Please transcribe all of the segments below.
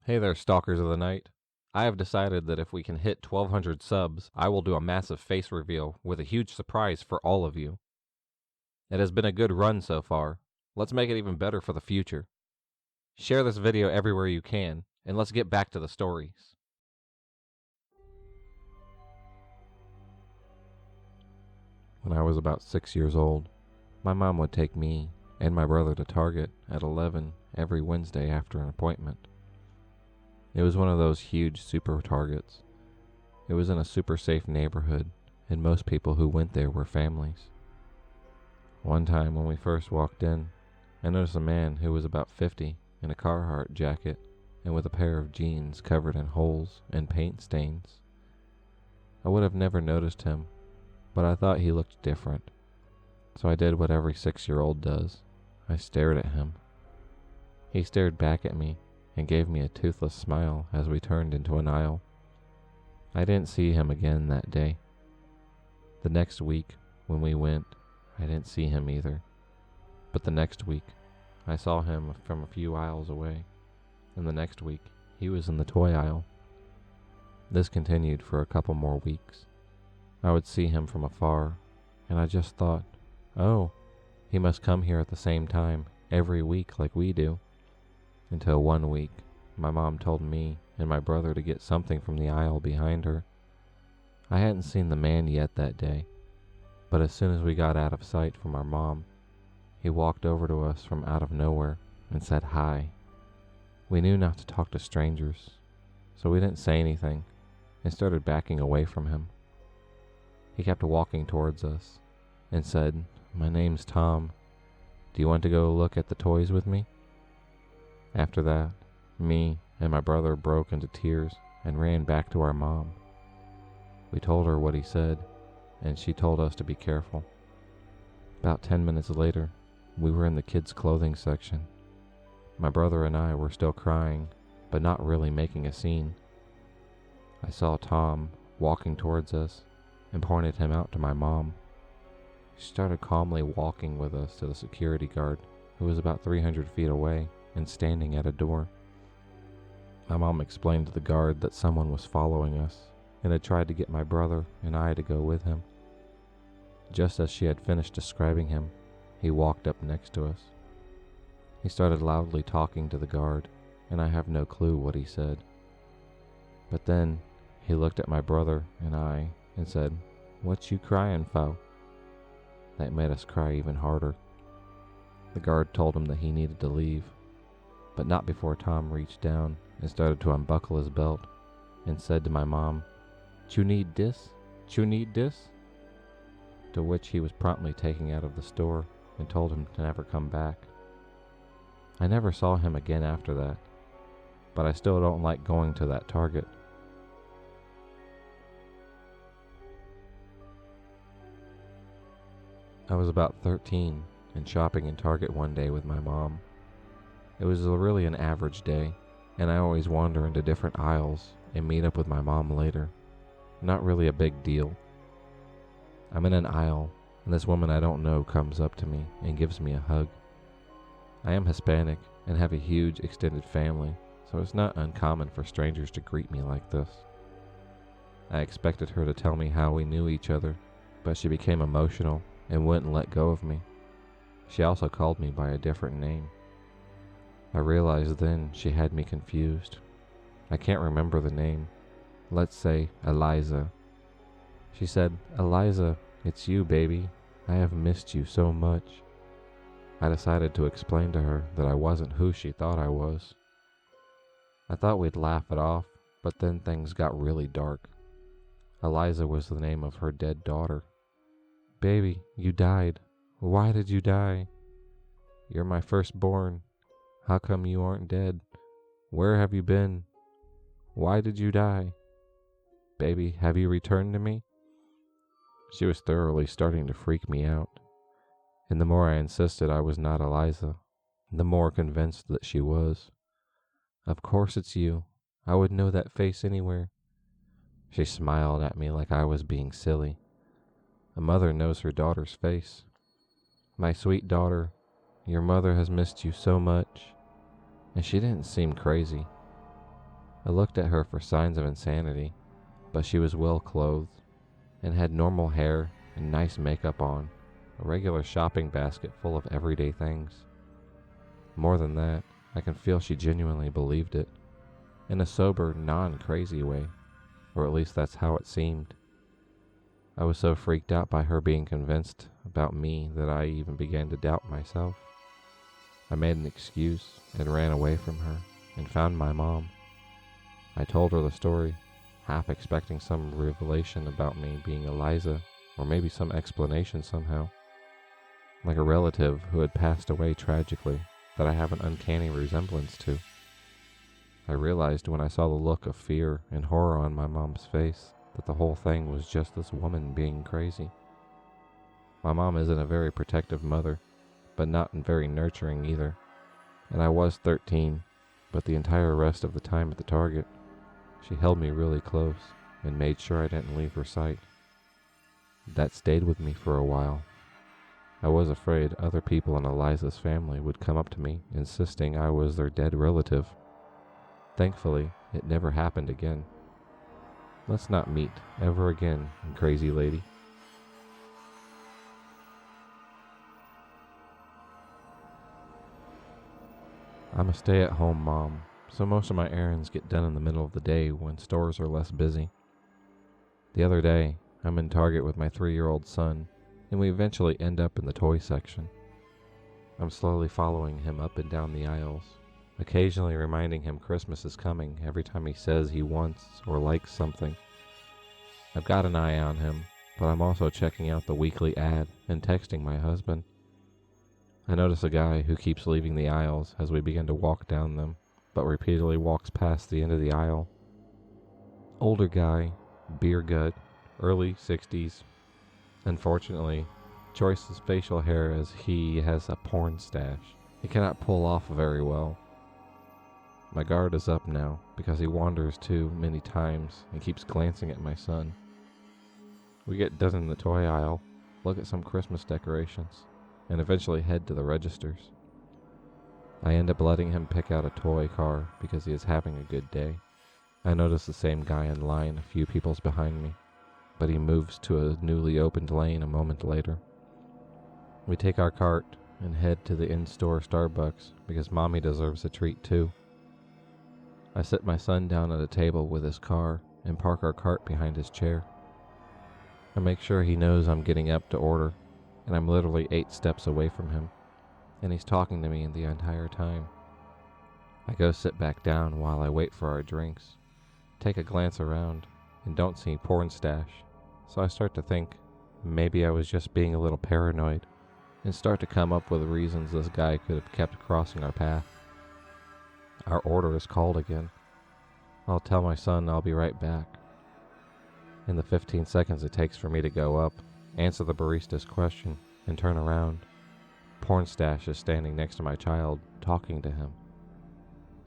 Hey there, stalkers of the night. I have decided that if we can hit 1,200 subs, I will do a massive face reveal with a huge surprise for all of you. It has been a good run so far. Let's make it even better for the future. Share this video everywhere you can, and let's get back to the stories. When I was about 6 years old, my mom would take me and my brother to Target at 11 every Wednesday after an appointment. It was one of those huge super Targets. It was in a super safe neighborhood, and most people who went there were families. One time when we first walked in, I noticed a man who was about 50 in a Carhartt jacket and with a pair of jeans covered in holes and paint stains. I would have never noticed him, but I thought he looked different. So I did what every 6-year-old does. I stared at him. He stared back at me and gave me a toothless smile as we turned into an aisle. I didn't see him again that day. The next week, when we went, I didn't see him either. But the next week, I saw him from a few aisles away. And the next week, he was in the toy aisle. This continued for a couple more weeks. I would see him from afar, and I just thought, oh, he must come here at the same time every week like we do. Until one week, my mom told me and my brother to get something from the aisle behind her. I hadn't seen the man yet that day, but as soon as we got out of sight from our mom, he walked over to us from out of nowhere and said hi. We knew not to talk to strangers, so we didn't say anything and started backing away from him. He kept walking towards us and said, "My name's Tom. Do you want to go look at the toys with me?" After that, me and my brother broke into tears and ran back to our mom. We told her what he said, and she told us to be careful. About 10 minutes later, we were in the kids' clothing section. My brother and I were still crying, but not really making a scene. I saw Tom walking towards us and pointed him out to my mom. She started calmly walking with us to the security guard, who was about 300 feet away and standing at a door. My mom explained to the guard that someone was following us and had tried to get my brother and I to go with him. Just as she had finished describing him, he walked up next to us. He started loudly talking to the guard, and I have no clue what he said. But then he looked at my brother and I and said, "What you crying for?" That made us cry even harder. The guard told him that he needed to leave, but not before Tom reached down and started to unbuckle his belt and said to my mom, "You need this? You need this?" To which he was promptly taken out of the store and told him to never come back. I never saw him again after that, but I still don't like going to that Target. I was about 13 and shopping in Target one day with my mom. It was really an average day, and I always wander into different aisles and meet up with my mom later. Not really a big deal. I'm in an aisle, and this woman I don't know comes up to me and gives me a hug. I am Hispanic and have a huge extended family, so it's not uncommon for strangers to greet me like this. I expected her to tell me how we knew each other, but she became emotional and wouldn't let go of me. She also called me by a different name. I realized then she had me confused. I can't remember the name. Let's say Eliza. She said, "Eliza, it's you, baby. I have missed you so much." I decided to explain to her that I wasn't who she thought I was. I thought we'd laugh it off, but then things got really dark. Eliza was the name of her dead daughter. "Baby, you died. Why did you die? You're my firstborn. How come you aren't dead? Where have you been? Why did you die? Baby, have you returned to me?" She was thoroughly starting to freak me out, and the more I insisted I was not Eliza, the more convinced that she was. "Of course it's you. I would know that face anywhere." She smiled at me like I was being silly. A mother knows her daughter's face. "My sweet daughter, your mother has missed you so much." And she didn't seem crazy. I looked at her for signs of insanity, but she was well clothed and had normal hair and nice makeup on, a regular shopping basket full of everyday things. More than that, I can feel she genuinely believed it, in a sober, non-crazy way, or at least that's how it seemed. I was so freaked out by her being convinced about me that I even began to doubt myself. I made an excuse and ran away from her and found my mom. I told her the story, half expecting some revelation about me being Eliza, or maybe some explanation somehow, like a relative who had passed away tragically that I have an uncanny resemblance to. I realized when I saw the look of fear and horror on my mom's face that the whole thing was just this woman being crazy. My mom isn't a very protective mother, but not very nurturing either, and I was 13, but the entire rest of the time at the Target, she held me really close and made sure I didn't leave her sight. That stayed with me for a while. I was afraid other people in Eliza's family would come up to me insisting I was their dead relative. Thankfully, it never happened again. Let's not meet ever again, crazy lady. I'm a stay-at-home mom, so most of my errands get done in the middle of the day when stores are less busy. The other day, I'm in Target with my 3-year-old son, and we eventually end up in the toy section. I'm slowly following him up and down the aisles, occasionally reminding him Christmas is coming every time he says he wants or likes something. I've got an eye on him, but I'm also checking out the weekly ad and texting my husband. I notice a guy who keeps leaving the aisles as we begin to walk down them, but repeatedly walks past the end of the aisle. Older guy, beer gut, early 60s. Unfortunately, choices facial hair as he has a porn stash he cannot pull off very well. My guard is up now because he wanders too many times and keeps glancing at my son. We get done in the toy aisle, look at some Christmas decorations, and eventually head to the registers. I end up letting him pick out a toy car because he is having a good day. I notice the same guy in line a few peoples behind me, but he moves to a newly opened lane a moment later. We take our cart and head to the in-store Starbucks because Mommy deserves a treat too. I sit my son down at a table with his car and park our cart behind his chair. I make sure he knows I'm getting up to order, and I'm literally 8 steps away from him, and he's talking to me the entire time. I go sit back down while I wait for our drinks, take a glance around, and don't see porn stash, so I start to think maybe I was just being a little paranoid, and start to come up with reasons this guy could have kept crossing our path. Our order is called again. I'll tell my son I'll be right back. In the 15 seconds it takes for me to go up, answer the barista's question, and turn around, porn stash is standing next to my child, talking to him.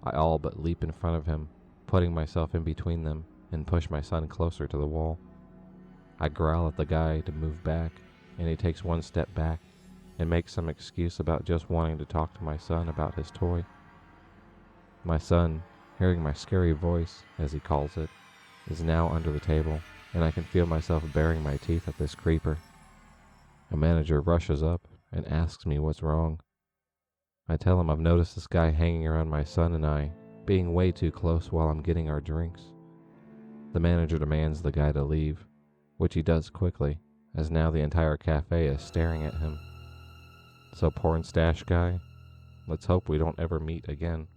I all but leap in front of him, putting myself in between them, and push my son closer to the wall. I growl at the guy to move back, and he takes 1 step back and makes some excuse about just wanting to talk to my son about his toy. My son, hearing my scary voice, as he calls it, is now under the table, and I can feel myself baring my teeth at this creeper. A manager rushes up and asks me what's wrong. I tell him I've noticed this guy hanging around my son and I, being way too close while I'm getting our drinks. The manager demands the guy to leave, which he does quickly, as now the entire cafe is staring at him. So porn stash guy, let's hope we don't ever meet again.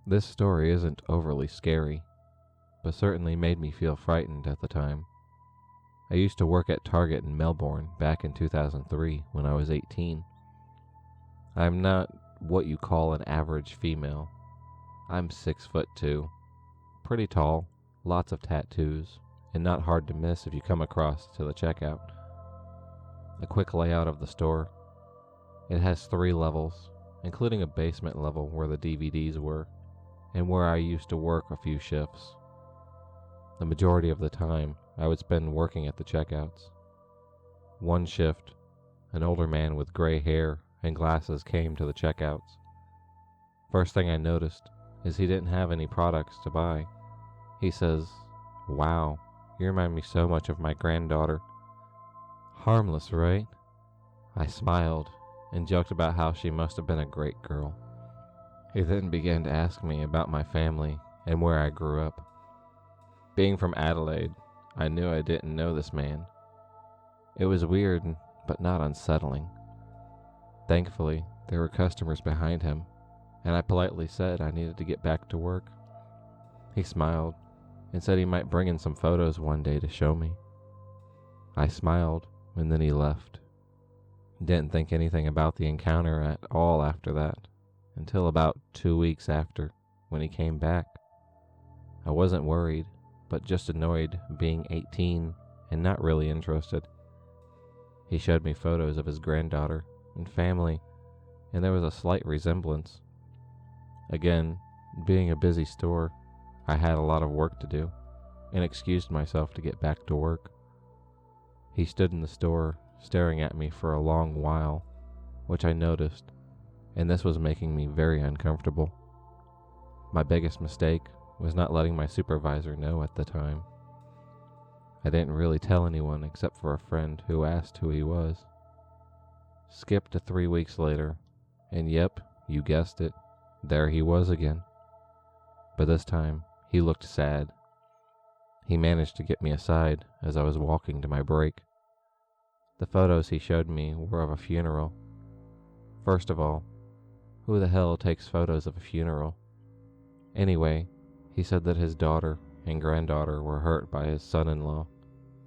This story isn't overly scary, but certainly made me feel frightened at the time. I used to work at Target in Melbourne back in 2003 when I was 18. I'm not what you call an average female. I'm 6'2", pretty tall, lots of tattoos, and not hard to miss if you come across to the checkout. A quick layout of the store. It has 3 levels, including a basement level where the DVDs were, and where I used to work a few shifts. The majority of the time, I would spend working at the checkouts. One shift, an older man with gray hair and glasses, came to the checkouts. First thing I noticed is he didn't have any products to buy. He says, "Wow, you remind me so much of my granddaughter." Harmless, right? I smiled and joked about how she must have been a great girl. He then began to ask me about my family and where I grew up. Being from Adelaide, I knew I didn't know this man. It was weird, but not unsettling. Thankfully, there were customers behind him, and I politely said I needed to get back to work. He smiled and said he might bring in some photos one day to show me. I smiled, and then he left. Didn't think anything about the encounter at all after that, until about 2 weeks after, when he came back. I wasn't worried, but just annoyed being 18 and not really interested. He showed me photos of his granddaughter and family, and there was a slight resemblance. Again, being a busy store, I had a lot of work to do, and excused myself to get back to work. He stood in the store, staring at me for a long while, which I noticed, and this was making me very uncomfortable. My biggest mistake was not letting my supervisor know at the time. I didn't really tell anyone except for a friend who asked who he was. Skip to 3 weeks later, and yep, you guessed it, there he was again. But this time, he looked sad. He managed to get me aside as I was walking to my break. The photos he showed me were of a funeral. First of all, who the hell takes photos of a funeral? Anyway, he said that his daughter and granddaughter were hurt by his son-in-law,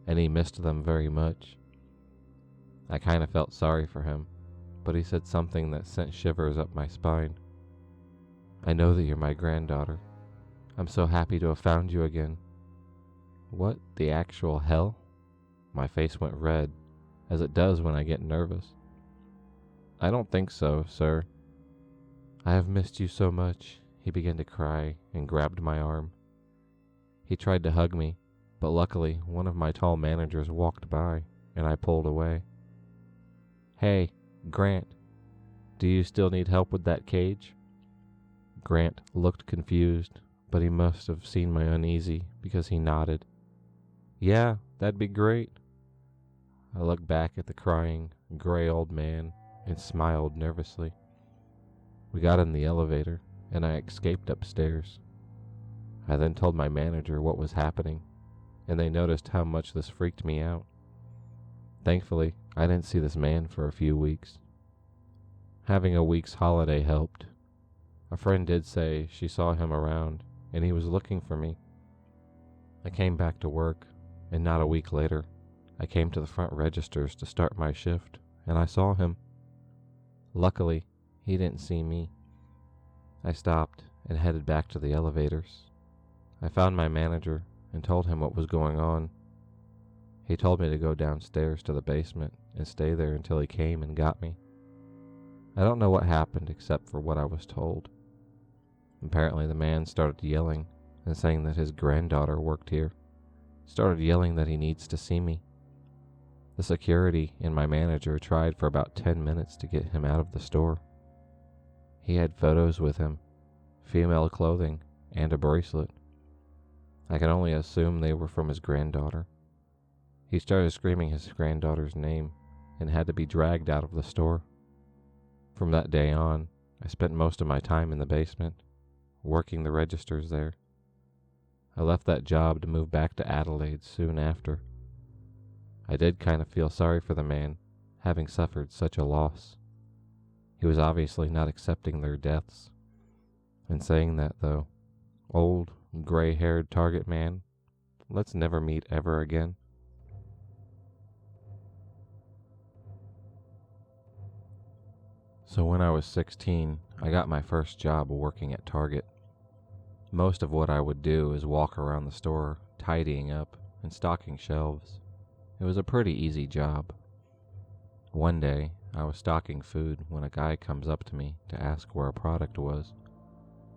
and he missed them very much. I kind of felt sorry for him, but he said something that sent shivers up my spine. "I know that you're my granddaughter. I'm so happy to have found you again." What the actual hell? My face went red, as it does when I get nervous. "I don't think so, sir." "I have missed you so much." He began to cry and grabbed my arm. He tried to hug me, but luckily one of my tall managers walked by, and I pulled away. "Hey, Grant, do you still need help with that cage?" Grant looked confused, but he must have seen my uneasy because he nodded. "Yeah, that'd be great." I looked back at the crying, gray old man and smiled nervously. We got in the elevator, and I escaped upstairs. I then told my manager what was happening, and they noticed how much this freaked me out. Thankfully, I didn't see this man for a few weeks. Having a week's holiday helped. A friend did say she saw him around, and he was looking for me. I came back to work, and not a week later, I came to the front registers to start my shift, and I saw him. Luckily, he didn't see me. I stopped and headed back to the elevators. I found my manager and told him what was going on. He told me to go downstairs to the basement and stay there until he came and got me. I don't know what happened except for what I was told. Apparently the man started yelling and saying that his granddaughter worked here. Started yelling that he needs to see me. The security and my manager tried for about 10 minutes to get him out of the store. He had photos with him, female clothing, and a bracelet. I can only assume they were from his granddaughter. He started screaming his granddaughter's name and had to be dragged out of the store. From that day on, I spent most of my time in the basement, working the registers there. I left that job to move back to Adelaide soon after. I did kind of feel sorry for the man, having suffered such a loss. He was obviously not accepting their deaths. In saying that, though, old, gray-haired Target man, let's never meet ever again. So when I was 16, I got my first job working at Target. Most of what I would do is walk around the store, tidying up and stocking shelves. It was a pretty easy job. One day, I was stocking food when a guy comes up to me to ask where a product was.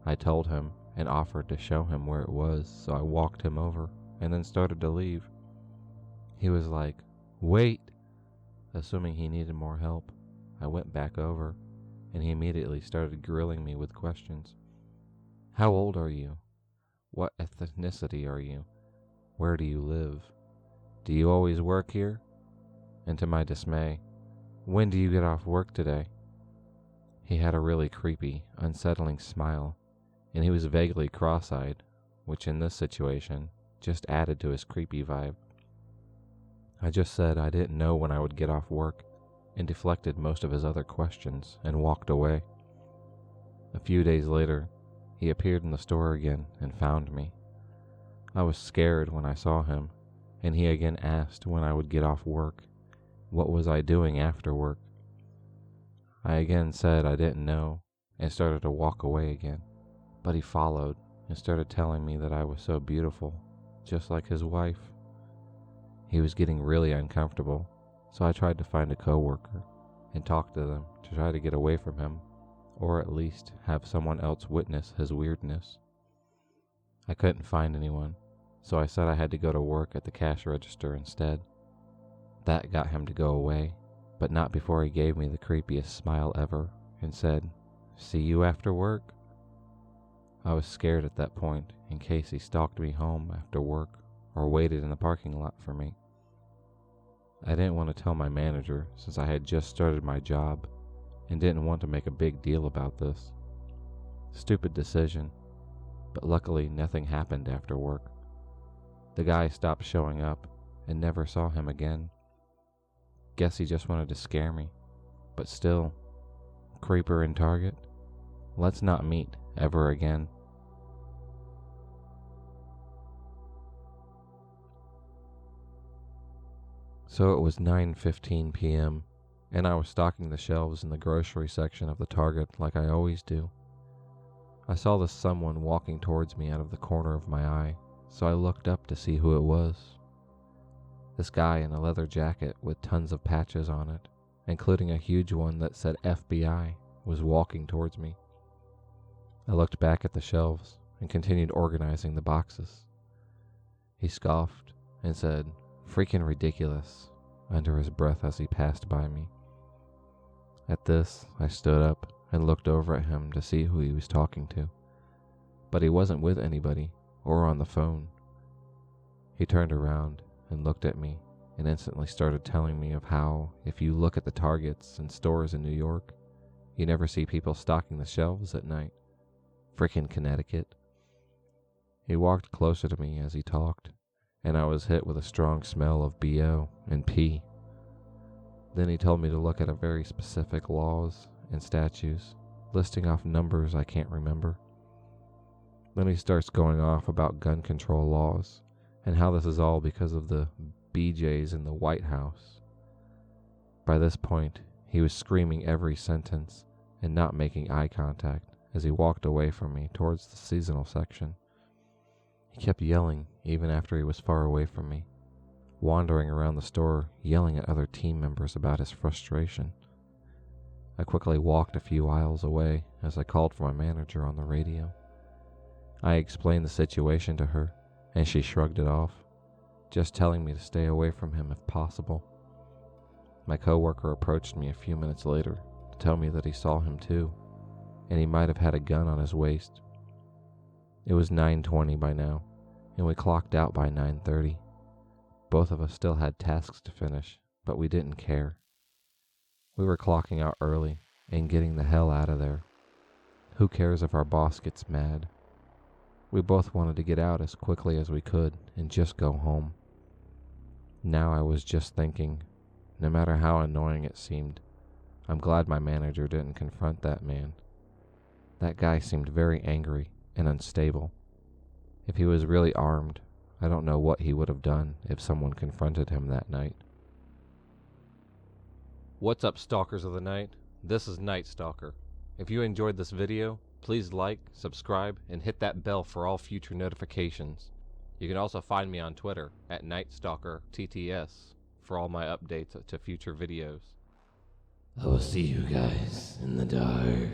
I told him and offered to show him where it was, so I walked him over and then started to leave. He was like, "Wait!" Assuming he needed more help, I went back over, and he immediately started grilling me with questions. How old are you? What ethnicity are you? Where do you live? Do you always work here? And to my dismay, when do you get off work today? He had a really creepy, unsettling smile, and he was vaguely cross-eyed, which in this situation just added to his creepy vibe. I just said I didn't know when I would get off work and deflected most of his other questions and walked away. A few days later, he appeared in the store again and found me. I was scared when I saw him, and he again asked when I would get off work. What was I doing after work? I again said I didn't know and started to walk away again, but he followed and started telling me that I was so beautiful, just like his wife. He was getting really uncomfortable, so I tried to find a coworker and talk to them to try to get away from him, or at least have someone else witness his weirdness. I couldn't find anyone, so I said I had to go to work at the cash register instead. That got him to go away, but not before he gave me the creepiest smile ever and said, "See you after work." I was scared at that point in case he stalked me home after work or waited in the parking lot for me. I didn't want to tell my manager since I had just started my job and didn't want to make a big deal about this. Stupid decision, but luckily nothing happened after work. The guy stopped showing up and never saw him again. Guess he just wanted to scare me, but still, creeper in Target, let's not meet ever again. So it was 9:15 p.m., and I was stocking the shelves in the grocery section of the Target like I always do. I saw this someone walking towards me out of the corner of my eye, so I looked up to see who it was. This guy in a leather jacket with tons of patches on it, including a huge one that said FBI, was walking towards me. I looked back at the shelves and continued organizing the boxes. He scoffed and said, "Freaking ridiculous," under his breath as he passed by me. At this, I stood up and looked over at him to see who he was talking to, but he wasn't with anybody or on the phone. He turned around and looked at me and instantly started telling me of how, if you look at the Targets and stores in New York, you never see people stocking the shelves at night. Frickin' Connecticut. He walked closer to me as he talked, and I was hit with a strong smell of BO and pee. Then he told me to look at a very specific laws and statutes, listing off numbers I can't remember. Then he starts going off about gun control laws and how this is all because of the BJs in the White House. By this point, he was screaming every sentence and not making eye contact as he walked away from me towards the seasonal section. He kept yelling even after he was far away from me, wandering around the store yelling at other team members about his frustration. I quickly walked a few aisles away as I called for my manager on the radio. I explained the situation to her, and she shrugged it off, just telling me to stay away from him if possible. My coworker approached me a few minutes later to tell me that he saw him too, and he might have had a gun on his waist. It was 9:20 by now, and we clocked out by 9:30. Both of us still had tasks to finish, but we didn't care. We were clocking out early and getting the hell out of there. Who cares if our boss gets mad? We both wanted to get out as quickly as we could and just go home. Now I was just thinking, no matter how annoying it seemed, I'm glad my manager didn't confront that man. That guy seemed very angry and unstable. If he was really armed, I don't know what he would have done if someone confronted him that night. What's up, stalkers of the night? This is Night Stalker. If you enjoyed this video, please like, subscribe, and hit that bell for all future notifications. You can also find me on Twitter at NightStalkerTTS for all my updates to future videos. I will see you guys in the dark.